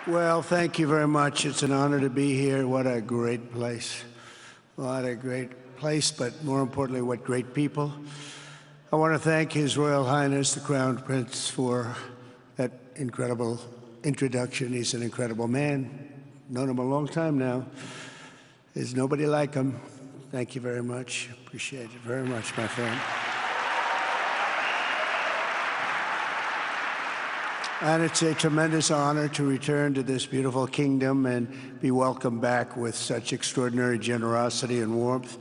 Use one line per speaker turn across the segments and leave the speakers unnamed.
Well, thank you very much. It's an honor to be here. What a great place. What a great place, but more importantly, what great people. I want to thank His Royal Highness, the Crown Prince, for that incredible introduction. He's an incredible man. Known him a long time now. There's nobody like him. Thank you very much. Appreciate it very much, my friend. And it's a tremendous honor to return to this beautiful kingdom and be welcomed back with such extraordinary generosity and warmth.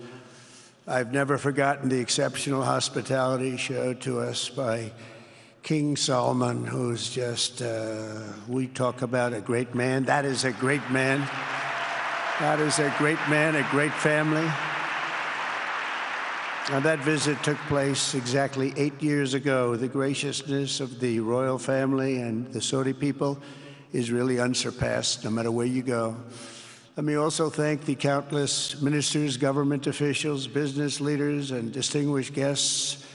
I've never forgotten the exceptional hospitality showed to us by King Solomon, who's just, we talk about a great man. That is a great man. That is a great man, a great family. Now, that visit took place exactly 8 years ago. The graciousness of the royal family and the Saudi people is really unsurpassed, no matter where you go. Let me also thank the countless ministers, government officials, business leaders, and distinguished guests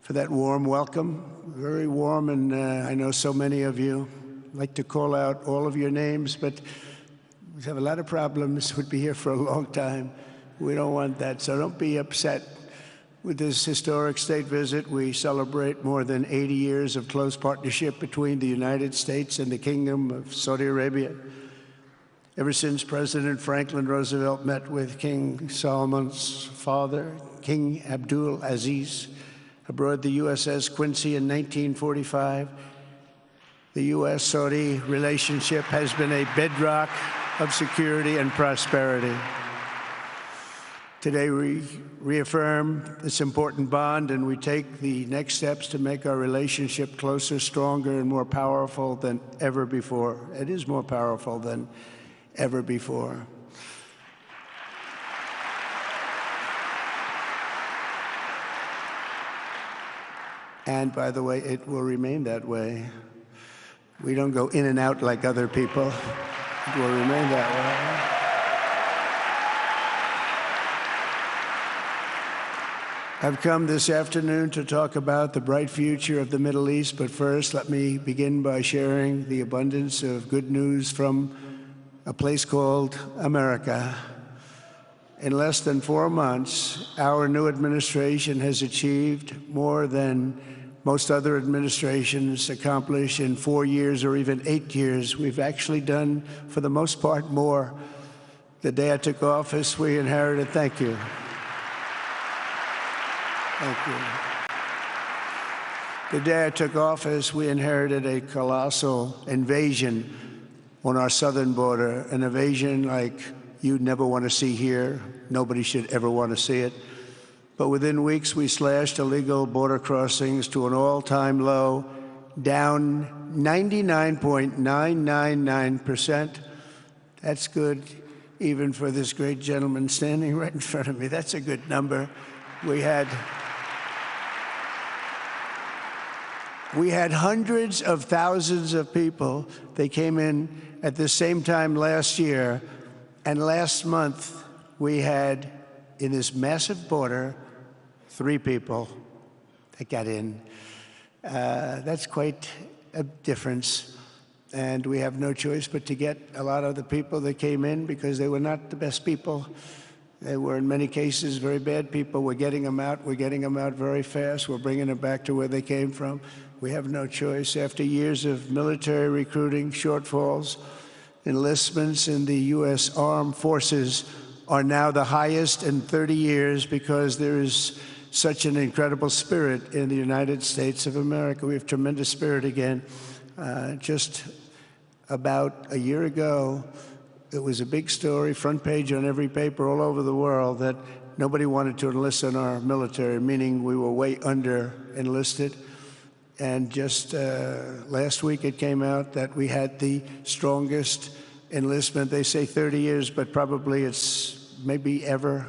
for that warm welcome. Very warm, and I know so many of you. I'd like to call out all of your names, but we have a lot of problems. We'd be here for a long time. We don't want that, so don't be upset. With this historic state visit, we celebrate more than 80 years of close partnership between the United States and the Kingdom of Saudi Arabia. Ever since President Franklin Roosevelt met with King Solomon's father, King Abdul Aziz, aboard the USS Quincy in 1945, the U.S.-Saudi relationship has been a bedrock of security and prosperity. Today, we reaffirm this important bond, and we take the next steps to make our relationship closer, stronger, and more powerful than ever before. It is more powerful than ever before. And by the way, it will remain that way. We don't go in and out like other people. It will remain that way. I've come this afternoon to talk about the bright future of the Middle East, but first let me begin by sharing the abundance of good news from a place called America. In less than 4 months, our new administration has achieved more than most other administrations accomplish in 4 years or even 8 years. We've actually done, for the most part, more. The day I took office, we inherited, thank you. Thank you. The day I took office, we inherited a colossal invasion on our southern border, an invasion like you'd never want to see here. Nobody should ever want to see it. But within weeks, we slashed illegal border crossings to an all-time low, down 99.999%. That's good, even for this great gentleman standing right in front of me. That's a good number. We had hundreds of thousands of people. They came in at the same time last year, and last month we had, in this massive border, 3 people that got in. That's quite a difference, and we have no choice but to get a lot of the people that came in because they were not the best people. They were, in many cases, very bad people. We're getting them out. We're getting them out very fast. We're bringing them back to where they came from. We have no choice. After years of military recruiting shortfalls, enlistments in the U.S. Armed Forces are now the highest in 30 years because there is such an incredible spirit in the United States of America. We have tremendous spirit again. Just about a year ago, it was a big story, front page on every paper all over the world, that nobody wanted to enlist in our military, meaning we were way under enlisted. And just last week it came out that we had the strongest enlistment. They say 30 years, but probably it's maybe ever.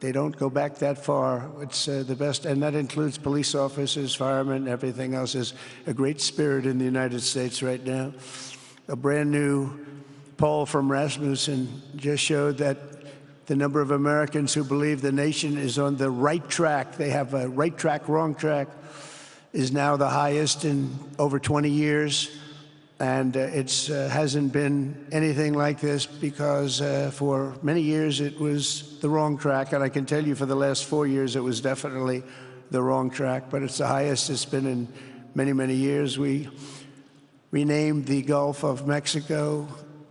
They don't go back that far. It's the best, and that includes police officers, firemen, everything else. Is a great spirit in the United States right now. A brand new poll from Rasmussen just showed that the number of Americans who believe the nation is on the right track, they have a right track, wrong track, is now the highest in over 20 years. And it hasn't been anything like this because for many years it was the wrong track. And I can tell you for the last 4 years it was definitely the wrong track, but it's the highest it's been in many, many years. We renamed the Gulf of Mexico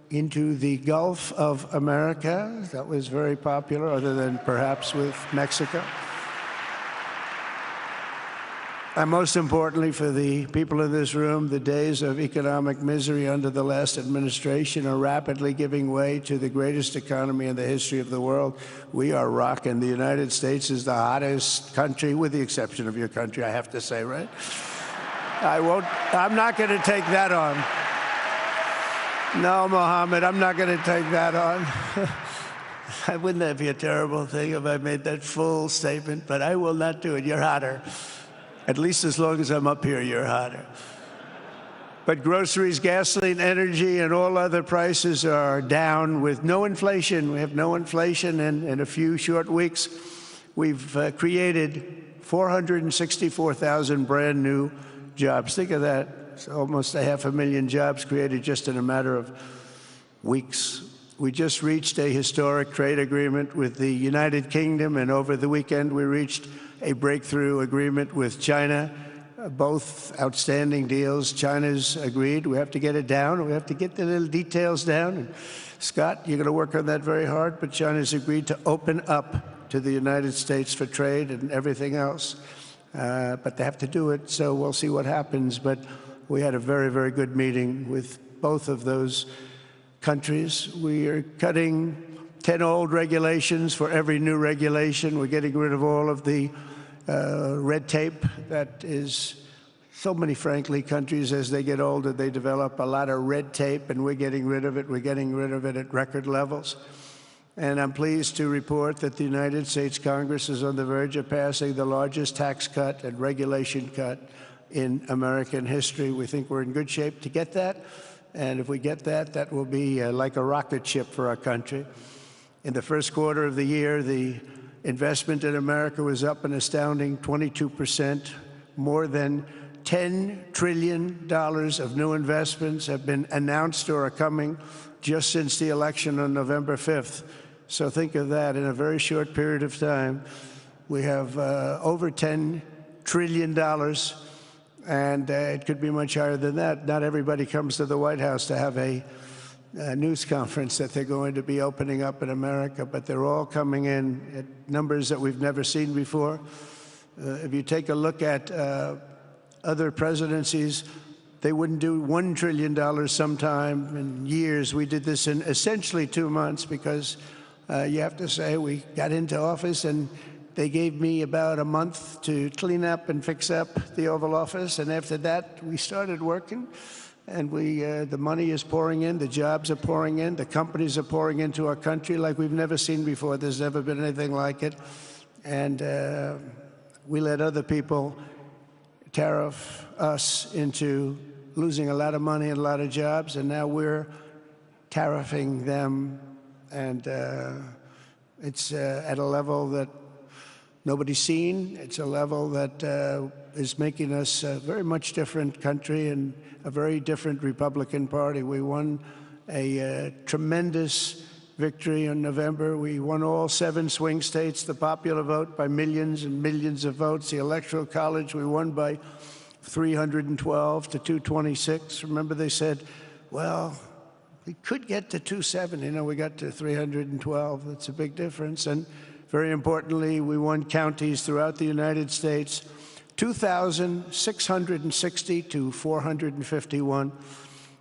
into the Gulf of America. That was very popular, other than perhaps with Mexico. And most importantly, for the people in this room, the days of economic misery under the last administration are rapidly giving way to the greatest economy in the history of the world. We are rocking. The United States is the hottest country, with the exception of your country, I have to say, right? I'm not going to take that on. No, Mohammed, I'm not going to take that on. Wouldn't that be a terrible thing if I made that full statement? But I will not do it. You're hotter. At least as long as I'm up here, you're hotter. But groceries, gasoline, energy, and all other prices are down with no inflation. We have no inflation, and in a few short weeks, we've created 464,000 brand new jobs. Think of that. It's almost 500,000 jobs created just in a matter of weeks. We just reached a historic trade agreement with the United Kingdom, and over the weekend we reached a breakthrough agreement with China. Both outstanding deals. China's agreed. We have to get it down. We have to get the little details down. And Scott, you're going to work on that very hard, but China's agreed to open up to the United States for trade and everything else. But they have to do it, so we'll see what happens. But we had a very, very good meeting with both of those countries. We are cutting 10 old regulations for every new regulation. We're getting rid of all of the red tape that is so many, frankly, countries, as they get older, they develop a lot of red tape, and we're getting rid of it. We're getting rid of it at record levels. And I'm pleased to report that the United States Congress is on the verge of passing the largest tax cut and regulation cut in American history. We think we're in good shape to get that. And if we get that, that will be like a rocket ship for our country. In the first quarter of the year, the investment in America was up an astounding 22%. More than $10 trillion of new investments have been announced or are coming just since the election on November 5th. So think of that. In a very short period of time, we have over $10 trillion, and it could be much higher than that. Not everybody comes to the White House to have a news conference that they're going to be opening up in America, but they're all coming in at numbers that we've never seen before. If you take a look at other presidencies, they wouldn't do $1 trillion sometime in years. We did this in essentially 2 months because you have to say we got into office and they gave me about a month to clean up and fix up the Oval Office, and after that we started working. And the money is pouring in, the jobs are pouring in, the companies are pouring into our country like we've never seen before. There's never been anything like it. And we let other people tariff us into losing a lot of money and a lot of jobs, and now we're tariffing them. And it's at a level that nobody's seen. It's a level that is making us a very much different country and a very different Republican Party. We won a tremendous victory in November. We won all 7 swing states, the popular vote by millions and millions of votes. The Electoral College, we won by 312 to 226. Remember, they said, well, we could get to 270. No, we got to 312. That's a big difference. And very importantly, we won counties throughout the United States, 2,660 to 451.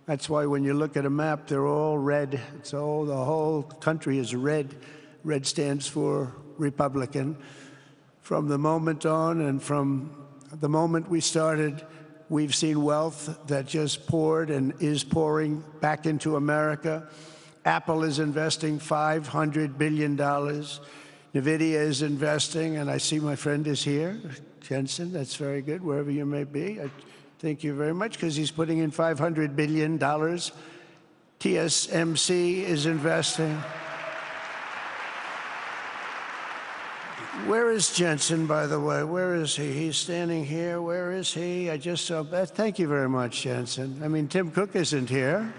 That's why when you look at a map, they're all red. The whole country is red. Red stands for Republican. From the moment on and from the moment we started, we've seen wealth that just poured and is pouring back into America. Apple is investing $500 billion. NVIDIA is investing, and I see my friend is here, Jensen. That's very good, wherever you may be. I thank you very much, because he's putting in $500 billion. TSMC is investing. Where is Jensen, by the way? Where is he? He's standing here. Where is he? I just saw. Thank you very much, Jensen. I mean, Tim Cook isn't here,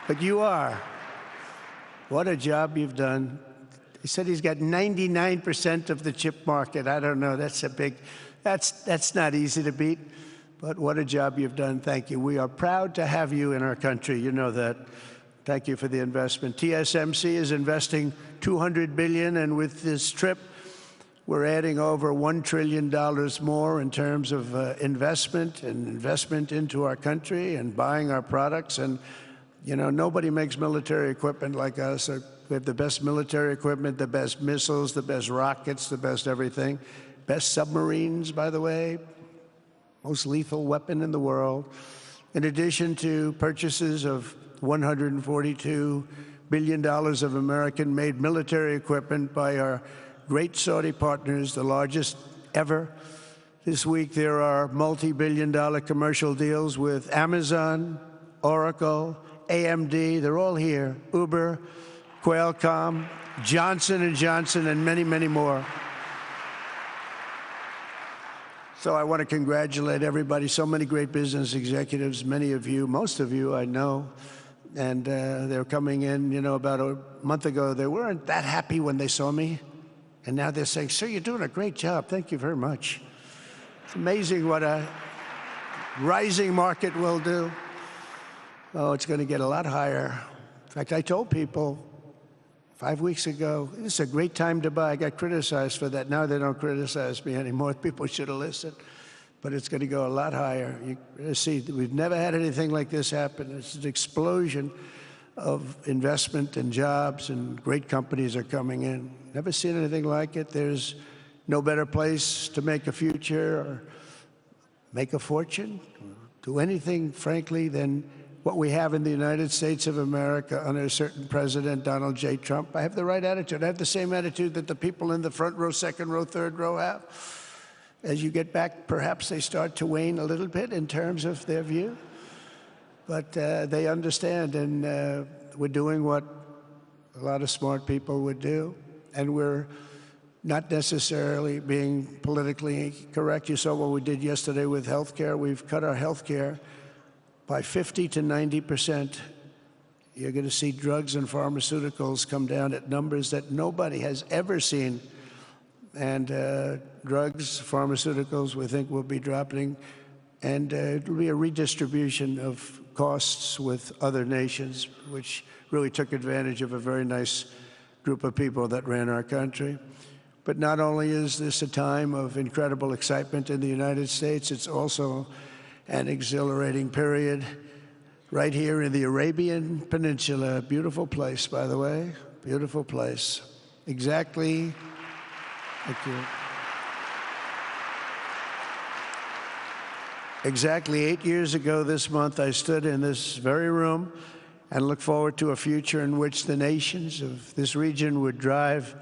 but you are. What a job you've done. He said he's got 99% of the chip market. I don't know. That's a big. That's not easy to beat. But what a job you've done. Thank you. We are proud to have you in our country. You know that. Thank you for the investment. TSMC is investing $200 billion, and with this trip, we're adding over $1 trillion more in terms of investment into our country and buying our products. And, you know, nobody makes military equipment like us. We have the best military equipment, the best missiles, the best rockets, the best everything. Best submarines, by the way. Most lethal weapon in the world. In addition to purchases of $142 billion of American-made military equipment by our great Saudi partners, the largest ever. This week, there are multi-billion-dollar commercial deals with Amazon, Oracle, AMD. They're all here. Uber, Qualcomm, Johnson & Johnson, and many, many more. So I want to congratulate everybody. So many great business executives, many of you, most of you I know. And they're coming in, you know, about a month ago. They weren't that happy when they saw me. And now they're saying, sir, you're doing a great job. Thank you very much. It's amazing what a rising market will do. Oh, it's going to get a lot higher. In fact, I told people 5 weeks ago, this is a great time to buy. I got criticized for that. Now they don't criticize me anymore. People should have listened. But it's going to go a lot higher. You see, we've never had anything like this happen. It's an explosion of investment and jobs, and great companies are coming in. Never seen anything like it. There's no better place to make a future or make a fortune, or do anything, frankly, than what we have in the United States of America under a certain president, Donald J. Trump. I have the right attitude. I have the same attitude that the people in the front row, second row, third row have. As you get back, perhaps they start to wane a little bit in terms of their view. But they understand, and we're doing what a lot of smart people would do. And we're not necessarily being politically correct. You saw what we did yesterday with health care. We've cut our health care by 50 to 90%. You're going to see drugs and pharmaceuticals come down at numbers that nobody has ever seen. And drugs, pharmaceuticals, we think will be dropping. And it'll be a redistribution of costs with other nations, which really took advantage of a very nice group of people that ran our country. But not only is this a time of incredible excitement in the United States, it's also an exhilarating period right here in the Arabian Peninsula. Beautiful place, by the way, beautiful place. Exactly. Thank you. Exactly 8 years ago this month, I stood in this very room and looked forward to a future in which the nations of this region would drive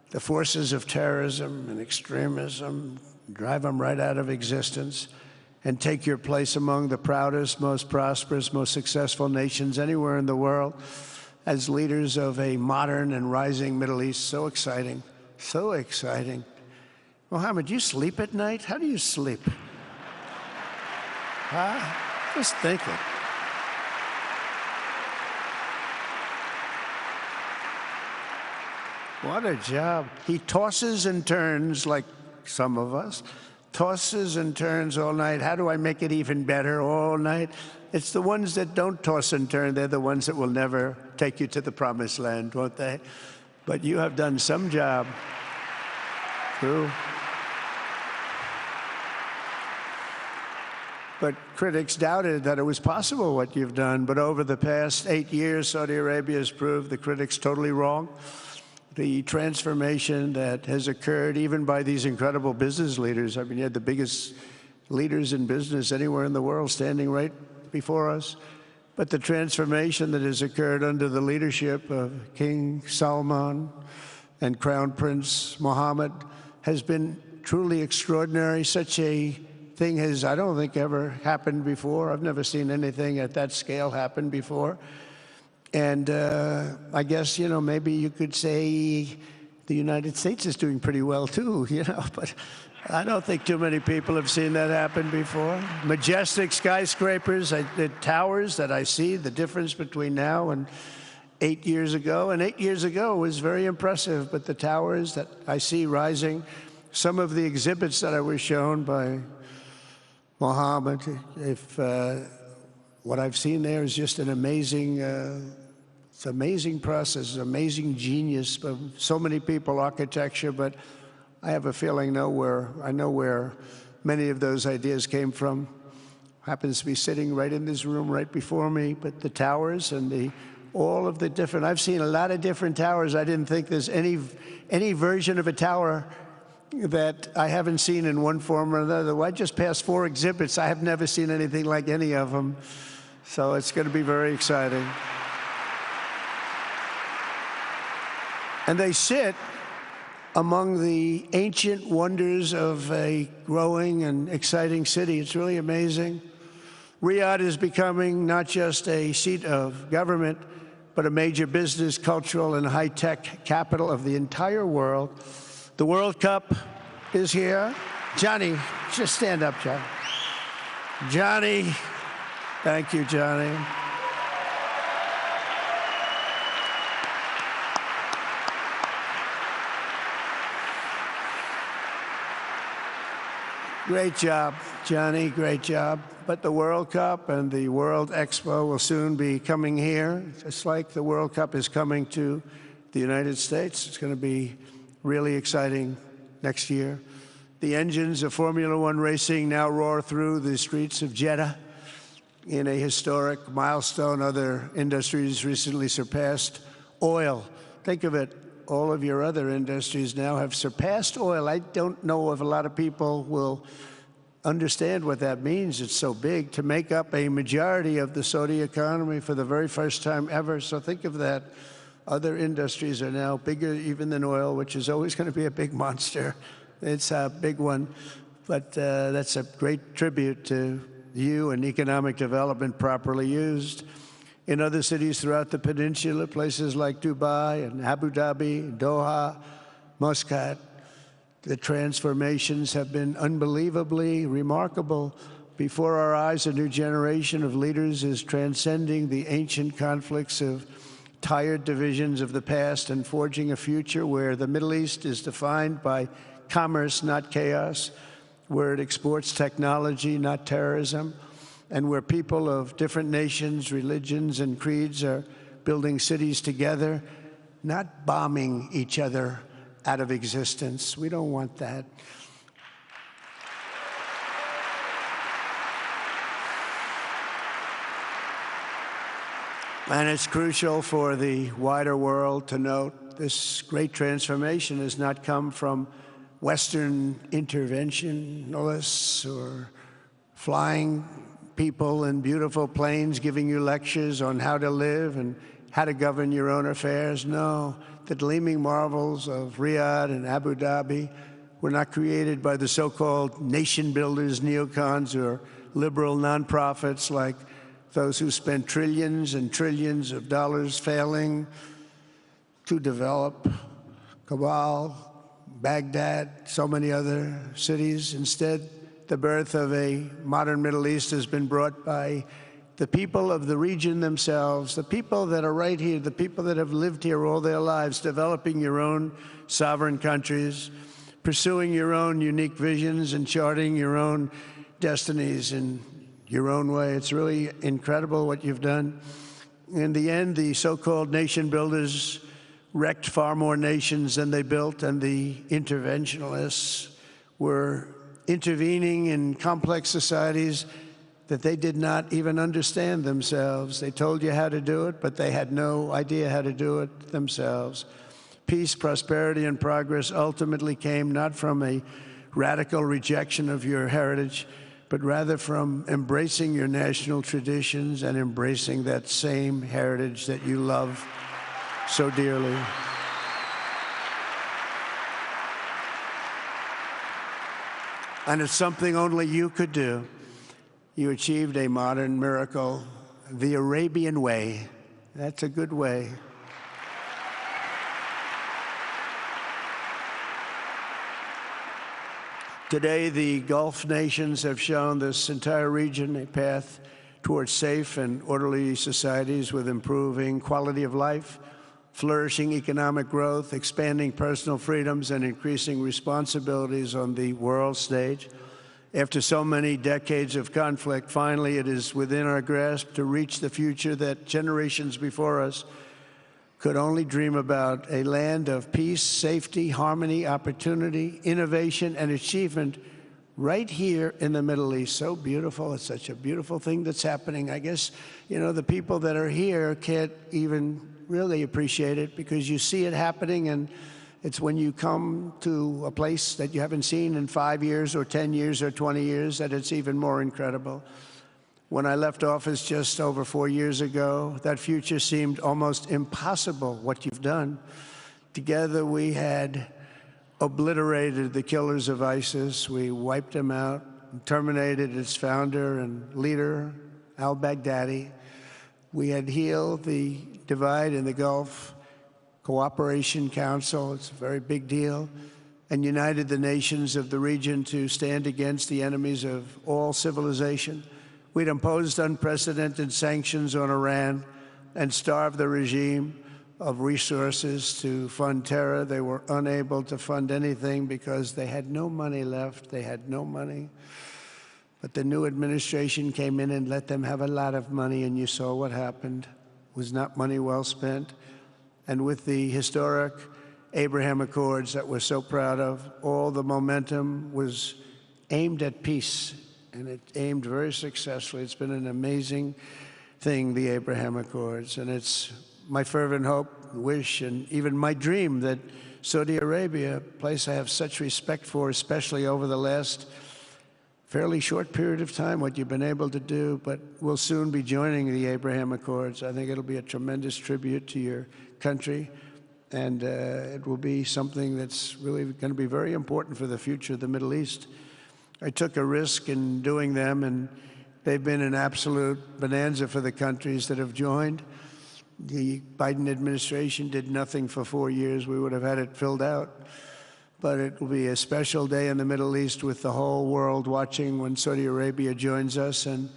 the forces of terrorism and extremism, drive them right out of existence, and take your place among the proudest, most prosperous, most successful nations anywhere in the world as leaders of a modern and rising Middle East. So exciting. So exciting. Mohammed, do you sleep at night? How do you sleep? Huh? Just thinking. What a job. He tosses and turns like some of us. Tosses and turns all night. How do I make it even better all night? It's the ones that don't toss and turn. They're the ones that will never take you to the promised land, won't they? But you have done some job. True. But critics doubted that it was possible what you've done. But over the past 8 years, Saudi Arabia has proved the critics totally wrong. The transformation that has occurred even by these incredible business leaders. I mean, you had the biggest leaders in business anywhere in the world standing right before us. But the transformation that has occurred under the leadership of King Salman and Crown Prince Mohammed has been truly extraordinary. Such a thing has, I don't think, ever happened before. I've never seen anything at that scale happen before. And I guess, you know, maybe you could say the United States is doing pretty well too, but I don't think too many people have seen that happen before. Majestic skyscrapers, the towers that I see, the difference between now and 8 years ago. And 8 years ago was very impressive, but the towers that I see rising, some of the exhibits that I was shown by Mohammed, what I've seen there is just an amazing, it's an amazing process, amazing genius of so many people, architecture, but I have a feeling I know where many of those ideas came from. Happens to be sitting right in this room right before me, but the towers and all of the different, I've seen a lot of different towers. I didn't think there's any version of a tower that I haven't seen in one form or another. I just passed 4 exhibits. I have never seen anything like any of them. So it's going to be very exciting. And they sit among the ancient wonders of a growing and exciting city. It's really amazing. Riyadh is becoming not just a seat of government, but a major business, cultural, and high-tech capital of the entire world. The World Cup is here. Johnny, just stand up, Johnny. Johnny, thank you, Johnny. Great job, Johnny, great job. But the World Cup and the World Expo will soon be coming here, just like the World Cup is coming to the United States. It's going to be really exciting next year. The engines of Formula One racing now roar through the streets of Jeddah in a historic milestone. Other industries recently surpassed oil. Think of it. All of your other industries now have surpassed oil. I don't know if a lot of people will understand what that means. It's so big to make up a majority of the Saudi economy for the very first time ever. So think of that. Other industries are now bigger even than oil, which is always going to be a big monster. It's a big one. But that's a great tribute to you and economic development properly used. In other cities throughout the peninsula, places like Dubai and Abu Dhabi, Doha, Muscat, the transformations have been unbelievably remarkable. Before our eyes, a new generation of leaders is transcending the ancient conflicts of tired divisions of the past and forging a future where the Middle East is defined by commerce, not chaos, where it exports technology, not terrorism, and where people of different nations, religions, and creeds are building cities together, not bombing each other out of existence. We don't want that. And it's crucial for the wider world to note this great transformation has not come from Western interventionists or flying people in beautiful planes giving you lectures on how to live and how to govern your own affairs. No, the gleaming marvels of Riyadh and Abu Dhabi were not created by the so-called nation builders, neocons, or liberal nonprofits like those who spent trillions and trillions of dollars failing to develop Kabul, Baghdad, so many other cities. Instead, the birth of a modern Middle East has been brought by the people of the region themselves, the people that are right here, the people that have lived here all their lives, developing your own sovereign countries, pursuing your own unique visions and charting your own destinies in your own way. It's really incredible what you've done. In the end, the so-called nation builders wrecked far more nations than they built, and the interventionists were intervening in complex societies that they did not even understand themselves. They told you how to do it, but they had no idea how to do it themselves. Peace, prosperity, and progress ultimately came not from a radical rejection of your heritage, but rather from embracing your national traditions and embracing that same heritage that you love so dearly. And it's something only you could do. You achieved a modern miracle, the Arabian way. That's a good way. Today, the Gulf nations have shown this entire region a path towards safe and orderly societies with improving quality of life, flourishing economic growth, expanding personal freedoms, and increasing responsibilities on the world stage. After so many decades of conflict, finally it is within our grasp to reach the future that generations before us could only dream about, a land of peace, safety, harmony, opportunity, innovation, and achievement right here in the Middle East. So beautiful. It's such a beautiful thing that's happening. I guess, you know, the people that are here can't even really appreciate it because you see it happening, and it's when you come to a place that you haven't seen in 5 years or 10 years or 20 years that it's even more incredible. When I left office just over 4 years ago, that future seemed almost impossible, what you've done. Together we had obliterated the killers of ISIS. We wiped them out, terminated its founder and leader, al-Baghdadi. We had healed the divide in the Gulf Cooperation Council, it's a very big deal, and united the nations of the region to stand against the enemies of all civilization. We'd imposed unprecedented sanctions on Iran and starved the regime of resources to fund terror. They were unable to fund anything because they had no money left. They had no money. But the new administration came in and let them have a lot of money, and you saw what happened. It was not money well spent. And with the historic Abraham Accords that we're so proud of, all the momentum was aimed at peace, and it aimed very successfully. It's been an amazing thing, the Abraham Accords, and it's my fervent hope, wish, and even my dream that Saudi Arabia, a place I have such respect for, especially over the last fairly short period of time, what you've been able to do, but we'll soon be joining the Abraham Accords. I think it'll be a tremendous tribute to your country, and it will be something that's really going to be very important for the future of the Middle East. I took a risk in doing them, and they've been an absolute bonanza for the countries that have joined. The Biden administration did nothing for 4 years. We would have had it filled out. But it will be a special day in the Middle East with the whole world watching when Saudi Arabia joins us, and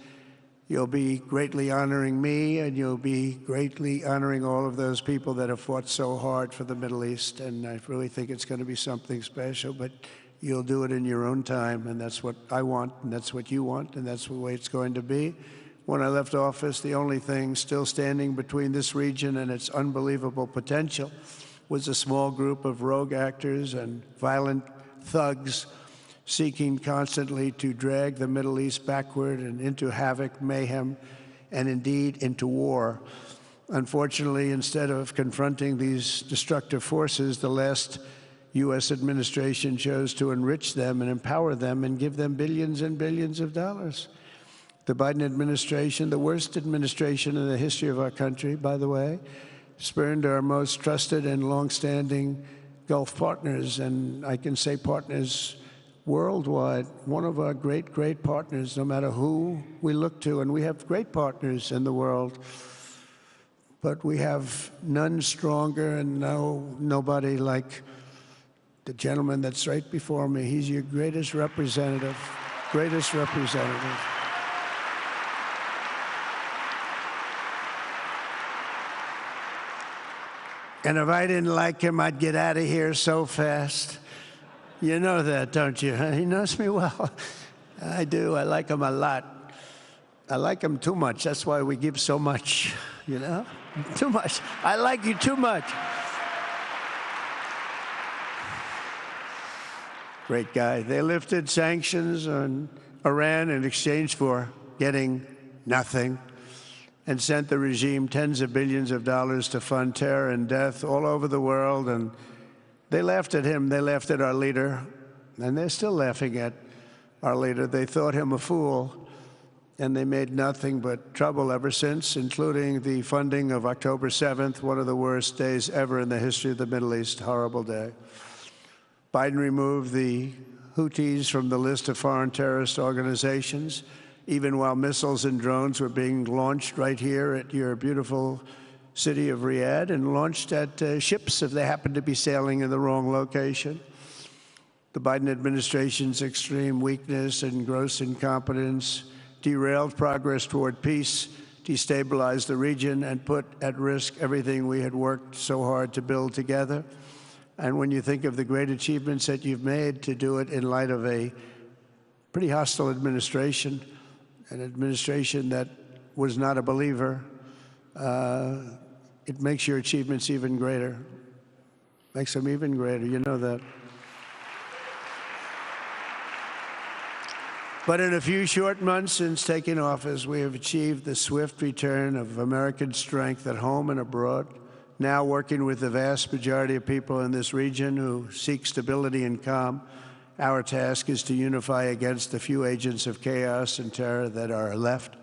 you'll be greatly honoring me, and you'll be greatly honoring all of those people that have fought so hard for the Middle East. And I really think it's going to be something special, but you'll do it in your own time, and that's what I want, and that's what you want, and that's the way it's going to be. When I left office, the only thing still standing between this region and its unbelievable potential was a small group of rogue actors and violent thugs seeking constantly to drag the Middle East backward and into havoc, mayhem, and indeed into war. Unfortunately, instead of confronting these destructive forces, the last U.S. administration chose to enrich them and empower them and give them billions and billions of dollars. The Biden administration, the worst administration in the history of our country, by the way, spurned our most trusted and longstanding Gulf partners, and I can say partners worldwide, one of our great, great partners, no matter who we look to, and we have great partners in the world, but we have none stronger and nobody like the gentleman that's right before me. He's your greatest representative, greatest representative. And if I didn't like him, I'd get out of here so fast. You know that, don't you? He knows me well. I do. I like him a lot. I like him too much. That's why we give so much, you know? Too much. I like you too much. Great guy. They lifted sanctions on Iran in exchange for getting nothing, and sent the regime tens of billions of dollars to fund terror and death all over the world. And they laughed at him. They laughed at our leader. And they're still laughing at our leader. They thought him a fool. And they made nothing but trouble ever since, including the funding of October 7th, one of the worst days ever in the history of the Middle East. Horrible day. Biden removed the Houthis from the list of foreign terrorist organizations, even while missiles and drones were being launched right here at your beautiful city of Riyadh, and launched at ships if they happened to be sailing in the wrong location. The Biden administration's extreme weakness and gross incompetence derailed progress toward peace, destabilized the region, and put at risk everything we had worked so hard to build together. And when you think of the great achievements that you've made, to do it in light of a pretty hostile administration, an administration that was not a believer, it makes your achievements even greater. Makes them even greater, you know that. But in a few short months since taking office, we have achieved the swift return of American strength at home and abroad, now working with the vast majority of people in this region who seek stability and calm. Our task is to unify against the few agents of chaos and terror that are left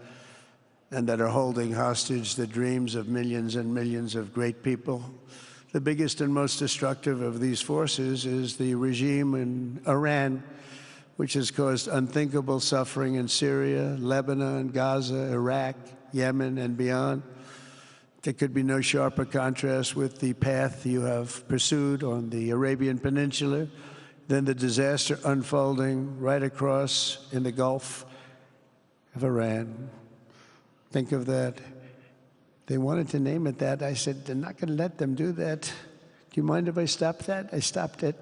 and that are holding hostage the dreams of millions and millions of great people. The biggest and most destructive of these forces is the regime in Iran, which has caused unthinkable suffering in Syria, Lebanon, Gaza, Iraq, Yemen, and beyond. There could be no sharper contrast with the path you have pursued on the Arabian Peninsula than the disaster unfolding right across in the Gulf of Iran. Think of that. They wanted to name it that. I said, they're not going to let them do that. Do you mind if I stop that? I stopped it.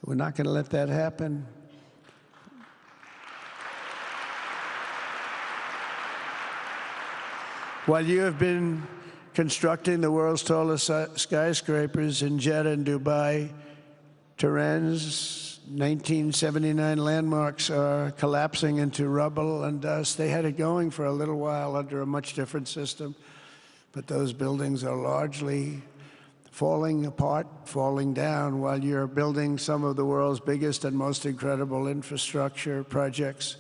We're not going to let that happen. While you have been constructing the world's tallest skyscrapers in Jeddah and Dubai, Tehran's 1979 landmarks are collapsing into rubble and dust. They had it going for a little while under a much different system, but those buildings are largely falling apart, falling down, while you're building some of the world's biggest and most incredible infrastructure projects.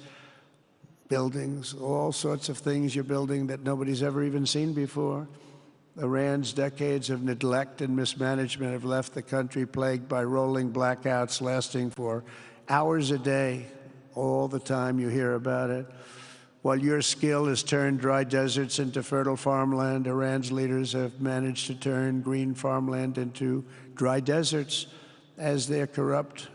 Buildings, all sorts of things you're building that nobody's ever even seen before. Iran's decades of neglect and mismanagement have left the country plagued by rolling blackouts lasting for hours a day. All the time you hear about it. While your skill has turned dry deserts into fertile farmland, Iran's leaders have managed to turn green farmland into dry deserts as their corrupt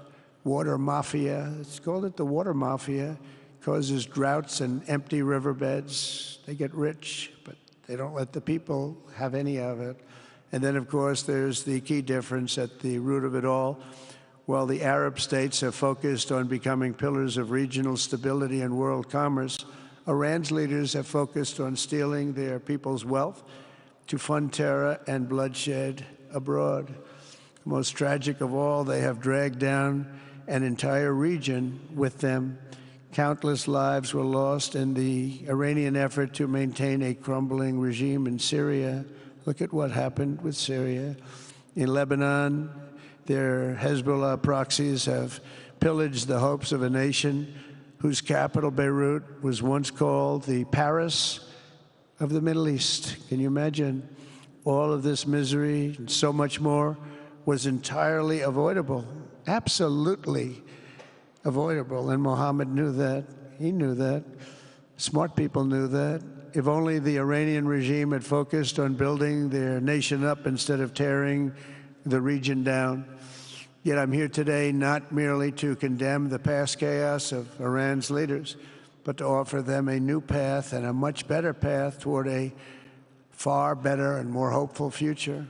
water mafia, it's called it the water mafia, causes droughts and empty riverbeds. They get rich, but they don't let the people have any of it. And then, of course, there's the key difference at the root of it all. While the Arab states have focused on becoming pillars of regional stability and world commerce, Iran's leaders have focused on stealing their people's wealth to fund terror and bloodshed abroad. Most tragic of all, they have dragged down an entire region with them. Countless lives were lost in the Iranian effort to maintain a crumbling regime in Syria. Look at what happened with Syria. In Lebanon, their Hezbollah proxies have pillaged the hopes of a nation whose capital, Beirut, was once called the Paris of the Middle East. Can you imagine? All of this misery and so much more was entirely avoidable, absolutely avoidable. And Mohammed knew that. He knew that. Smart people knew that. If only the Iranian regime had focused on building their nation up instead of tearing the region down. Yet I'm here today not merely to condemn the past chaos of Iran's leaders, but to offer them a new path and a much better path toward a far better and more hopeful future.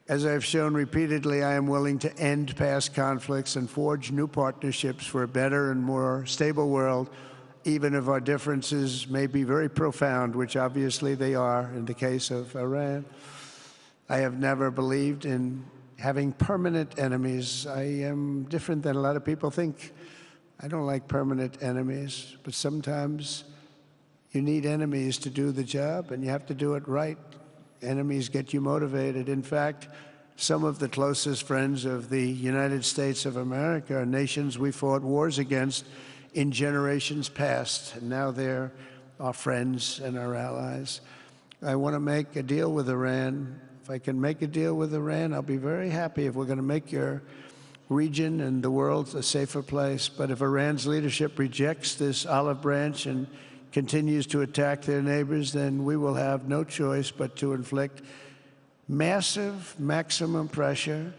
As I've shown repeatedly, I am willing to end past conflicts and forge new partnerships for a better and more stable world, even if our differences may be very profound, which obviously they are in the case of Iran. I have never believed in having permanent enemies. I am different than a lot of people think. I don't like permanent enemies, but sometimes you need enemies to do the job, and you have to do it right. Enemies get you motivated. In fact, some of the closest friends of the United States of America are nations we fought wars against in generations past, and now they're our friends and our allies. I want to make a deal with Iran. If I can make a deal with Iran, I'll be very happy if we're going to make your region and the world a safer place. But if Iran's leadership rejects this olive branch and continues to attack their neighbors, then we will have no choice but to inflict massive, maximum pressure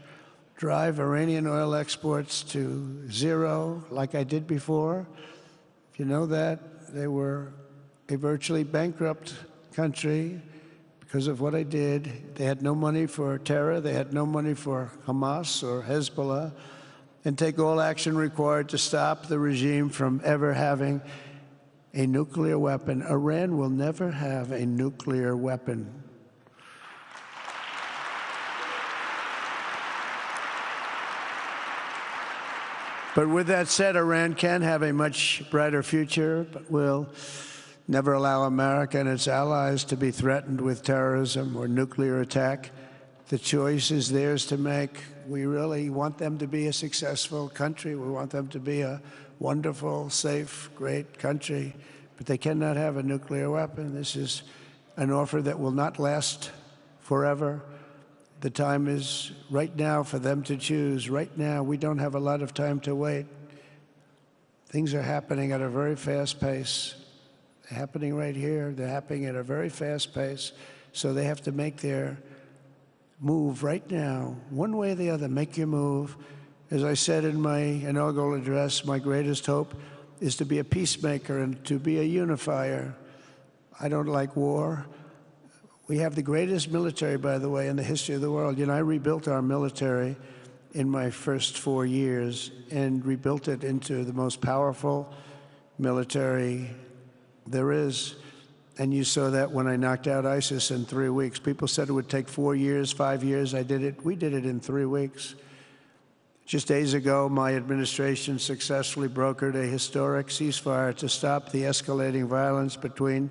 drive Iranian oil exports to zero like I did before. If you know that, they were a virtually bankrupt country because of what I did. They had no money for terror. They had no money for Hamas or Hezbollah, and take all action required to stop the regime from ever having a nuclear weapon. Iran will never have a nuclear weapon. But with that said, Iran can have a much brighter future, but will never allow America and its allies to be threatened with terrorism or nuclear attack. The choice is theirs to make. We really want them to be a successful country. We want them to be a wonderful, safe, great country, but they cannot have a nuclear weapon. This is an offer that will not last forever. The time is right now for them to choose. Right now, we don't have a lot of time to wait. Things are happening at a very fast pace. They're happening right here. They're happening at a very fast pace. So they have to make their move right now, one way or the other. Make your move. As I said in my inaugural address, my greatest hope is to be a peacemaker and to be a unifier. I don't like war. We have the greatest military, by the way, in the history of the world. You know, I rebuilt our military in my first 4 years and rebuilt it into the most powerful military there is. And you saw that when I knocked out ISIS in 3 weeks. People said it would take 4 years, 5 years. I did it. We did it in 3 weeks. Just days ago, my administration successfully brokered a historic ceasefire to stop the escalating violence between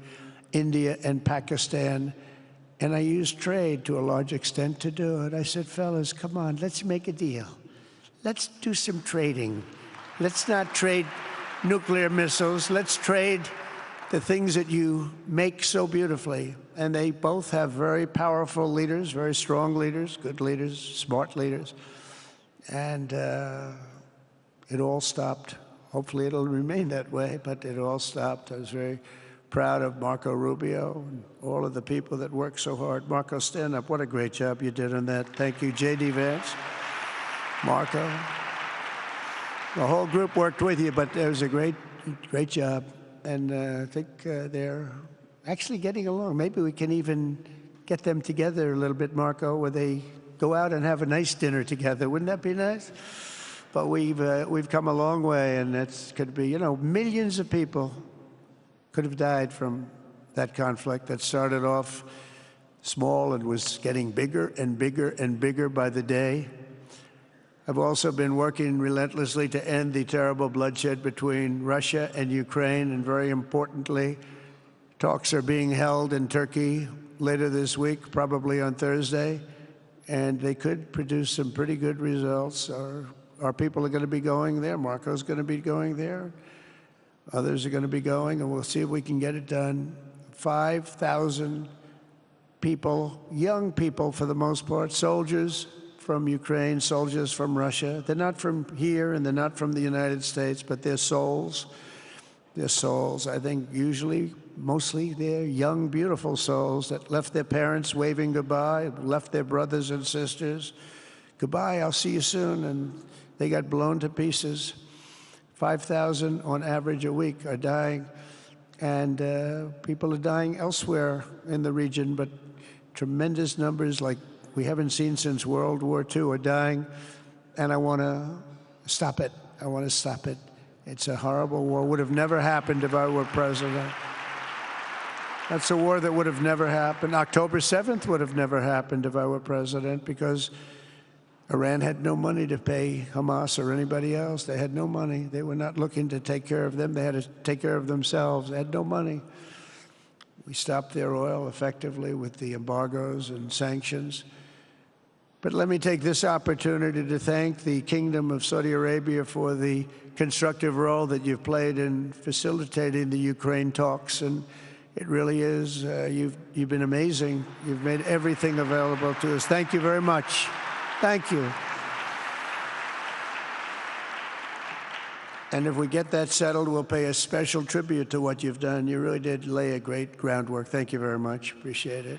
India and Pakistan. And I used trade to a large extent to do it. I said, fellas, come on, let's make a deal. Let's do some trading. Let's not trade nuclear missiles. Let's trade the things that you make so beautifully. And they both have very powerful leaders, very strong leaders, good leaders, smart leaders. And it all stopped. Hopefully it'll remain that way, but it all stopped. I was very proud of Marco Rubio and all of the people that worked so hard. Marco, stand up. What a great job you did on that. Thank you, J.D. Vance, Marco. The whole group worked with you, but it was a great job. And I think they're actually getting along. Maybe we can even get them together a little bit, Marco, where they go out and have a nice dinner together. Wouldn't that be nice? But we've come a long way, and it's could be, you know, millions of people could have died from that conflict that started off small and was getting bigger and bigger and bigger by the day. I've also been working relentlessly to end the terrible bloodshed between Russia and Ukraine, and very importantly, talks are being held in Turkey later this week, probably on Thursday, and they could produce some pretty good results. Our people are going to be going there. Marco's going to be going there. Others are going to be going, and we'll see if we can get it done. 5,000 people, young people for the most part, soldiers from Ukraine, soldiers from Russia. They're not from here and they're not from the United States, but they're souls. They're souls. I think usually, mostly, they're young, beautiful souls that left their parents waving goodbye, left their brothers and sisters. Goodbye, I'll see you soon. And they got blown to pieces. 5,000 on average a week are dying, and people are dying elsewhere in the region, but tremendous numbers like we haven't seen since World War II are dying, and I want to stop it. I want to stop it. It's a horrible war. Would have never happened if I were president. That's a war that would have never happened. October 7th would have never happened if I were president, because Iran had no money to pay Hamas or anybody else. They had no money. They were not looking to take care of them. They had to take care of themselves. They had no money. We stopped their oil effectively with the embargoes and sanctions. But let me take this opportunity to thank the Kingdom of Saudi Arabia for the constructive role that you've played in facilitating the Ukraine talks. And it really is, you've been amazing. You've made everything available to us. Thank you very much. Thank you. And if we get that settled, we'll pay a special tribute to what you've done. You really did lay a great groundwork. Thank you very much. Appreciate it.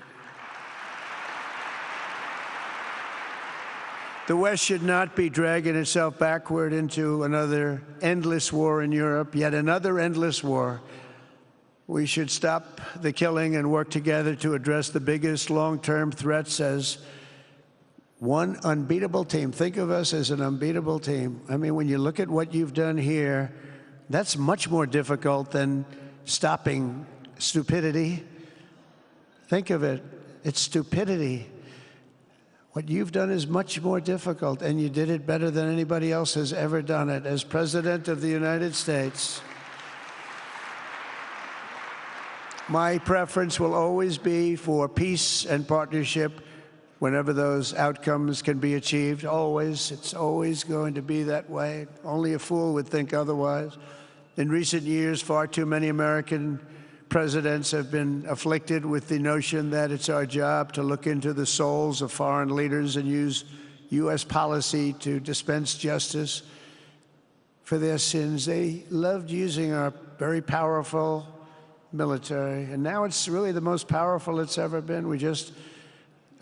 The West should not be dragging itself backward into another endless war in Europe, yet another endless war. We should stop the killing and work together to address the biggest long-term threats as one unbeatable team. Think of us as an unbeatable team. I mean, when you look at what you've done here, that's much more difficult than stopping stupidity. Think of it. It's stupidity. What you've done is much more difficult, and you did it better than anybody else has ever done it. As President of the United States, my preference will always be for peace and partnership whenever those outcomes can be achieved. Always. It's always going to be that way. Only a fool would think otherwise. In recent years, far too many American presidents have been afflicted with the notion that it's our job to look into the souls of foreign leaders and use U.S. policy to dispense justice for their sins. They loved using our very powerful military, and now it's really the most powerful it's ever been. We just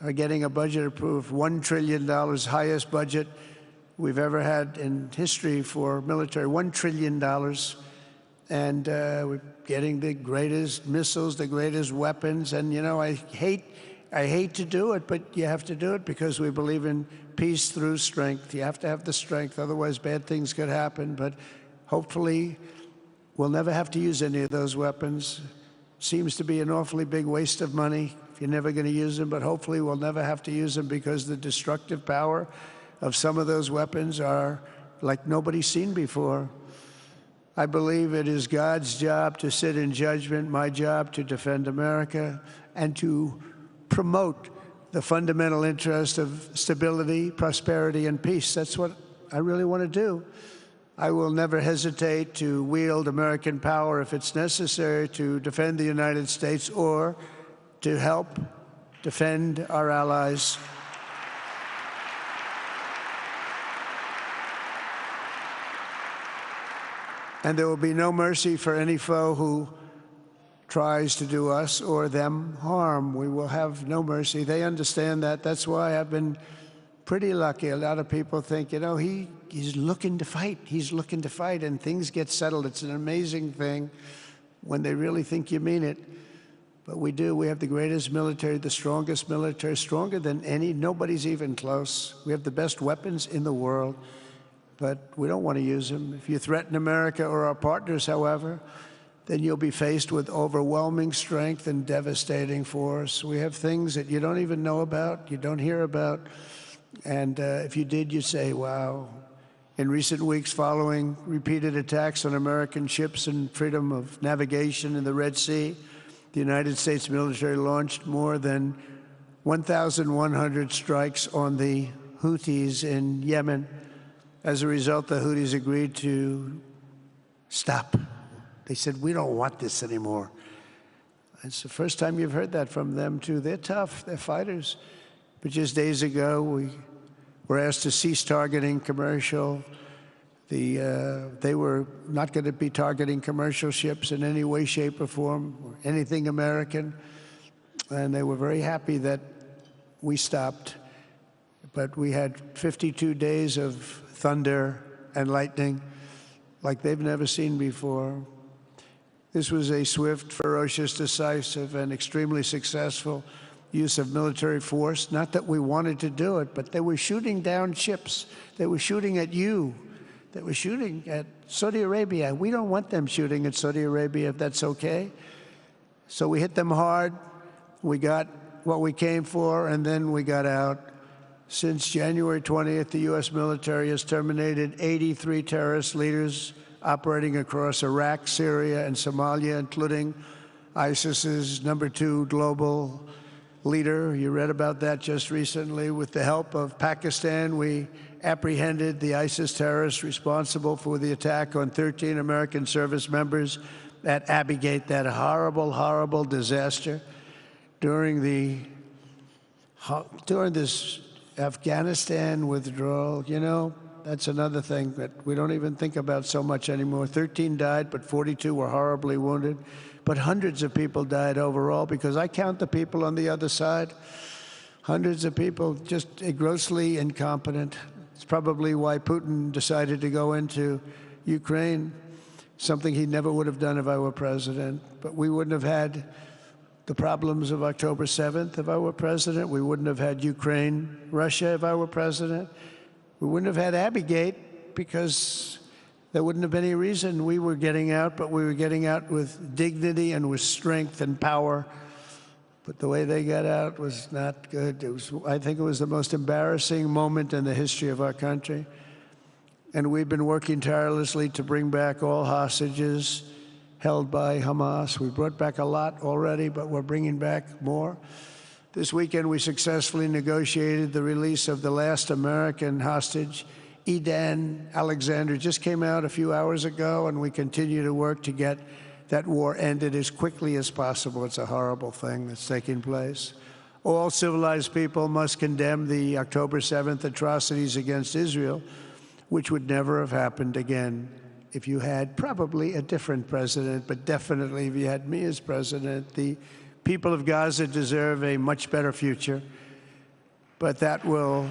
are getting a budget approved, $1 trillion, highest budget we've ever had in history for military, $1 trillion. And we're getting the greatest missiles, the greatest weapons. And, you know, I hate to do it, but you have to do it because we believe in peace through strength. You have to have the strength, otherwise bad things could happen. But hopefully we'll never have to use any of those weapons. Seems to be an awfully big waste of money if you're never going to use them, but hopefully we'll never have to use them because the destructive power of some of those weapons are like nobody's seen before. I believe it is God's job to sit in judgment, my job to defend America, and to promote the fundamental interest of stability, prosperity, and peace. That's what I really want to do. I will never hesitate to wield American power if it's necessary to defend the United States or to help defend our allies. And there will be no mercy for any foe who tries to do us or them harm. We will have no mercy. They understand that. That's why I've been pretty lucky. A lot of people think, you know, he's looking to fight. He's looking to fight, and things get settled. It's an amazing thing when they really think you mean it. But we do. We have the greatest military, the strongest military, stronger than any. Nobody's even close. We have the best weapons in the world, but we don't want to use them. If you threaten America or our partners, however, then you'll be faced with overwhelming strength and devastating force. We have things that you don't even know about, you don't hear about, and if you did, you'd say, wow. In recent weeks, following repeated attacks on American ships and freedom of navigation in the Red Sea, the United States military launched more than 1,100 strikes on the Houthis in Yemen. As a result, the Houthis agreed to stop. They said, we don't want this anymore. It's the first time you've heard that from them, too. They're tough. They're fighters. But just days ago, we were asked to cease targeting commercial. They were not going to be targeting commercial ships in any way, shape, or form, or anything American. And they were very happy that we stopped. But we had 52 days of thunder and lightning like they've never seen before. This was a swift, ferocious, decisive, and extremely successful use of military force. Not that we wanted to do it, but they were shooting down ships. They were shooting at you. They were shooting at Saudi Arabia. We don't want them shooting at Saudi Arabia if that's okay. So we hit them hard. We got what we came for, and then we got out. Since January 20th, the U.S. military has terminated 83 terrorist leaders operating across Iraq, Syria, and Somalia, including ISIS's #2 global leader. You read about that just recently. With the help of Pakistan, we apprehended the ISIS terrorists responsible for the attack on 13 American service members at Abbey Gate, that horrible, horrible disaster. During this Afghanistan withdrawal, you know, that's another thing that we don't even think about so much anymore. 13 died, but 42 were horribly wounded. But hundreds of people died overall, because I count the people on the other side. Hundreds of people just grossly incompetent. It's probably why Putin decided to go into Ukraine, something he never would have done if I were president. But we wouldn't have had the problems of October 7th if I were president. We wouldn't have had Ukraine, Russia if I were president. We wouldn't have had Abbeygate because there wouldn't have been any reason we were getting out, but we were getting out with dignity and with strength and power. But the way they got out was not good. I think it was the most embarrassing moment in the history of our country. And we've been working tirelessly to bring back all hostages held by Hamas. We brought back a lot already, but we're bringing back more. This weekend, we successfully negotiated the release of the last American hostage, Edan Alexander. Just came out a few hours ago, and we continue to work to get that war ended as quickly as possible. It's a horrible thing that's taking place. All civilized people must condemn the October 7th atrocities against Israel, which would never have happened again if you had probably a different president, but definitely if you had me as president. The people of Gaza deserve a much better future, but that will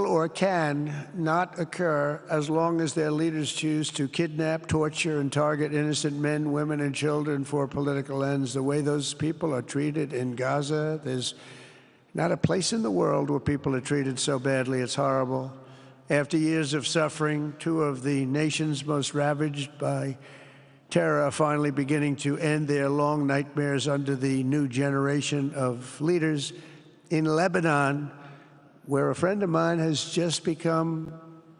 or can not occur as long as their leaders choose to kidnap, torture, and target innocent men, women, and children for political ends. The way those people are treated in Gaza, there's not a place in the world where people are treated so badly. It's horrible. After years of suffering, two of the nations most ravaged by terror are finally beginning to end their long nightmares under the new generation of leaders. In Lebanon, where a friend of mine has just become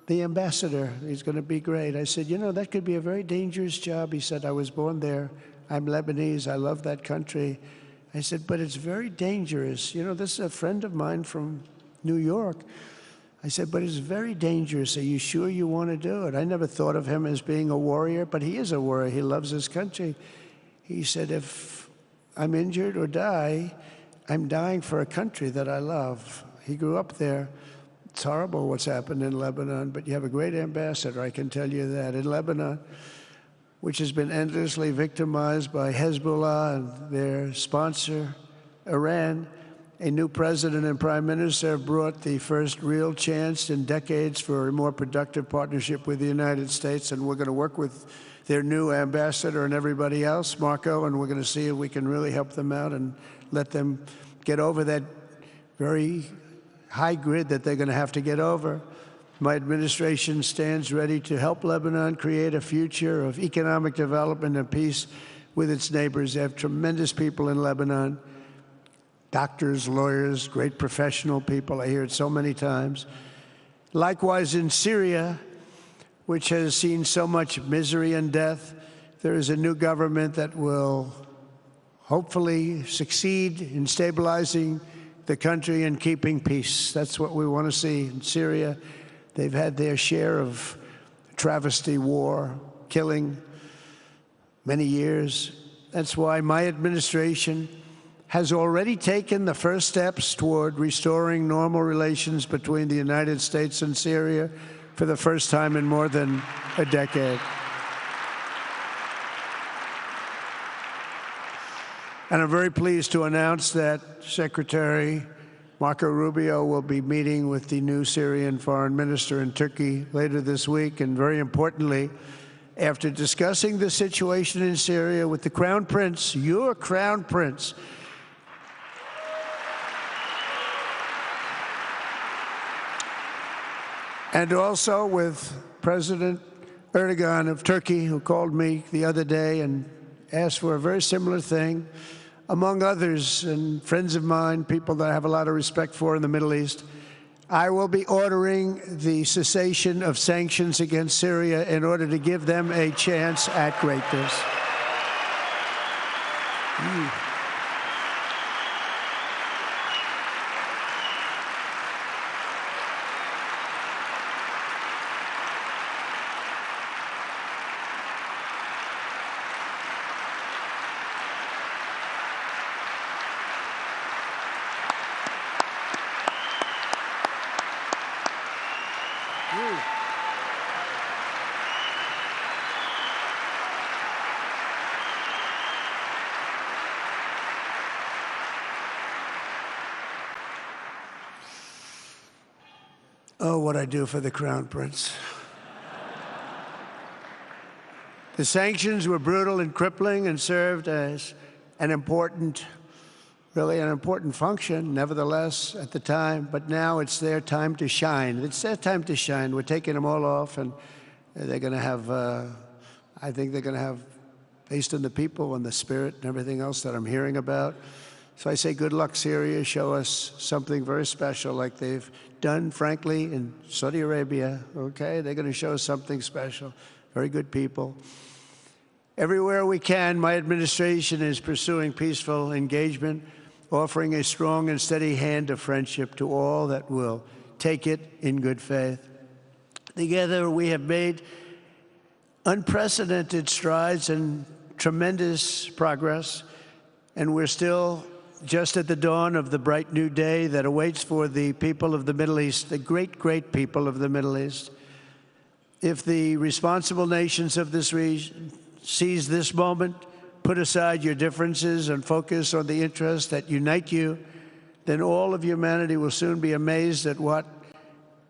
the ambassador. He's going to be great. I said, you know, that could be a very dangerous job. He said, I was born there. I'm Lebanese. I love that country. I said, but it's very dangerous. You know, this is a friend of mine from New York. I said, but it's very dangerous. Are you sure you want to do it? I never thought of him as being a warrior, but he is a warrior. He loves his country. He said, if I'm injured or die, I'm dying for a country that I love. He grew up there. It's horrible what's happened in Lebanon, but you have a great ambassador, I can tell you that. In Lebanon, which has been endlessly victimized by Hezbollah and their sponsor, Iran, a new president and prime minister have brought the first real chance in decades for a more productive partnership with the United States, and we're going to work with their new ambassador and everybody else, Marco, and we're going to see if we can really help them out and let them get over that very high grid that they're going to have to get over. My administration stands ready to help Lebanon create a future of economic development and peace with its neighbors. They have tremendous people in Lebanon, doctors, lawyers, great professional people. I hear it so many times. Likewise, in Syria, which has seen so much misery and death, there is a new government that will hopefully succeed in stabilizing the country and keeping peace. That's what we want to see in Syria. They've had their share of travesty, war, killing, many years. That's why my administration has already taken the first steps toward restoring normal relations between the United States and Syria for the first time in more than a decade. And I'm very pleased to announce that Secretary Marco Rubio will be meeting with the new Syrian foreign minister in Turkey later this week. And very importantly, after discussing the situation in Syria with the Crown Prince, your Crown Prince, and also with President Erdogan of Turkey, who called me the other day and asked for a very similar thing, among others, and friends of mine, people that I have a lot of respect for in the Middle East, I will be ordering the cessation of sanctions against Syria in order to give them a chance at greatness. Oh, what I do for the Crown Prince. The sanctions were brutal and crippling and served as an important, really an important function, nevertheless, at the time. But now it's their time to shine. It's their time to shine. We're taking them all off, and they're going to have, I think they're going to have, based on the people and the spirit and everything else that I'm hearing about. So I say good luck, Syria. Show us something very special like they've done, frankly, in Saudi Arabia, okay? They're going to show us something special. Very good people. Everywhere we can, my administration is pursuing peaceful engagement, offering a strong and steady hand of friendship to all that will take it in good faith. Together, we have made unprecedented strides and tremendous progress, and we're still just at the dawn of the bright new day that awaits for the people of the Middle East, the great, great people of the Middle East. If the responsible nations of this region seize this moment, put aside your differences and focus on the interests that unite you, then all of humanity will soon be amazed at what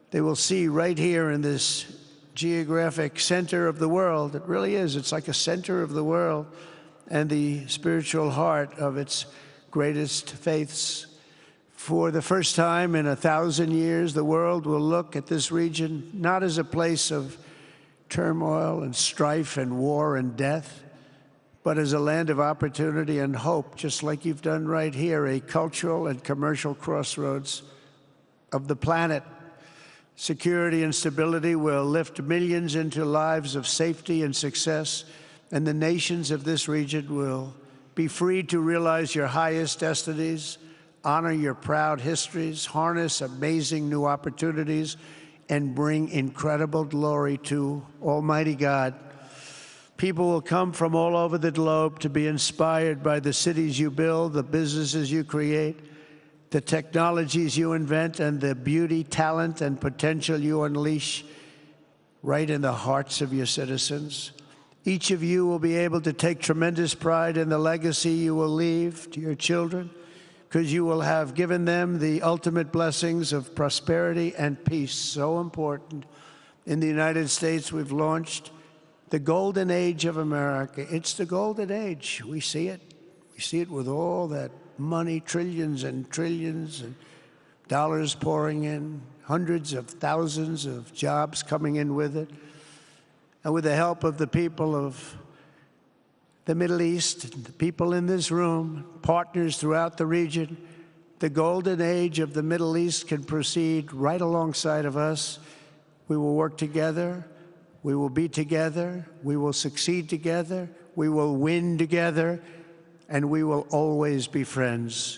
they will see right here in this geographic center of the world. It really is. It's like a center of the world and the spiritual heart of its greatest faiths. For the first time in 1,000 years, the world will look at this region not as a place of turmoil and strife and war and death, but as a land of opportunity and hope, just like you've done right here, a cultural and commercial crossroads of the planet. Security and stability will lift millions into lives of safety and success, and the nations of this region will be free to realize your highest destinies, honor your proud histories, harness amazing new opportunities, and bring incredible glory to Almighty God. People will come from all over the globe to be inspired by the cities you build, the businesses you create, the technologies you invent, and the beauty, talent, and potential you unleash right in the hearts of your citizens. Each of you will be able to take tremendous pride in the legacy you will leave to your children, because you will have given them the ultimate blessings of prosperity and peace. So important. In the United States, we've launched the golden age of America. It's the golden age. We see it. We see it with all that money, trillions and trillions of dollars pouring in, hundreds of thousands of jobs coming in with it. And with the help of the people of the Middle East, the people in this room, partners throughout the region, the golden age of the Middle East can proceed right alongside of us. We will work together. We will be together. We will succeed together. We will win together. And we will always be friends.